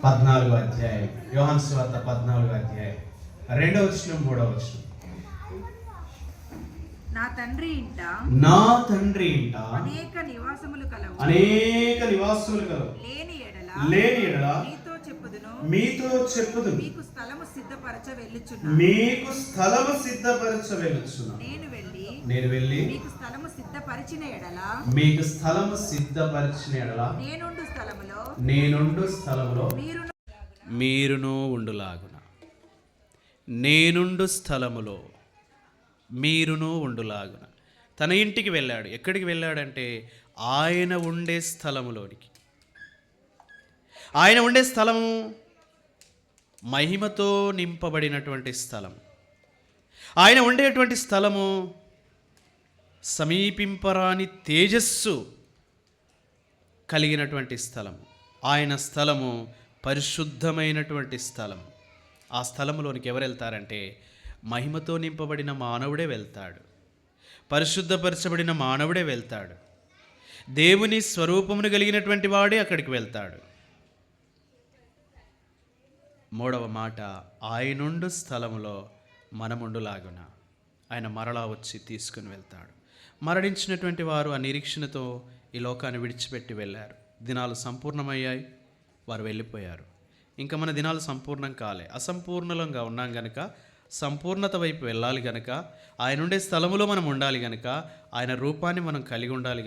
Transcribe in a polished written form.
14వ అధ్యాయం, యోహాను సువార్త 14వ అధ్యాయం 2వ వచనం 3వ వచనం. నా తండ్రి ఇంట అనేక నివాసములు కలవు, లేని ఎడల మీతో చెప్పుదును, మీకు స్థలము సిద్ధపరచ వెళ్ళుచున్నాను. నేను వెళ్ళి మీకు స్థలము సిద్ధపరిచిన ఎడల నేనుండు స్థలములో మీరును ఉండులాగున. నేనుండు స్థలములో మీరును ఉండులాగున. తన ఇంటికి వెళ్ళాడు. ఎక్కడికి వెళ్ళాడంటే ఆయన ఉండే స్థలములోనికి. ఆయన ఉండే స్థలము మహిమతో నింపబడినటువంటి స్థలం. ఆయన ఉండేటువంటి స్థలము సమీపింపరాని తేజస్సు కలిగినటువంటి స్థలము. ఆయన స్థలము పరిశుద్ధమైనటువంటి స్థలం. ఆ స్థలములోనికి ఎవరు వెళ్తారంటే మహిమతో నింపబడిన మానవుడే వెళ్తాడు, పరిశుద్ధపరచబడిన మానవుడే వెళ్తాడు, దేవుని స్వరూపమును కలిగినటువంటి వాడే అక్కడికి వెళ్తాడు. 3వ మాట, ఆయనుండు స్థలములో మనముండులాగున. ఆయన మరలా వచ్చి తీసుకుని వెళ్తాడు. మరణించినటువంటి వారు ఆ నిరీక్షణతో ఈ లోకాన్ని విడిచిపెట్టి వెళ్ళారు. దినాలు సంపూర్ణమయ్యాయి, వారు వెళ్ళిపోయారు. ఇంకా మన దినాలు సంపూర్ణం కాలే, అసంపూర్ణంగా ఉన్నాం గనక సంపూర్ణత వైపు వెళ్ళాలి గనక, ఆయన ఉండే స్థలములో మనం ఉండాలి గనక, ఆయన రూపాన్ని మనం కలిగి ఉండాలి.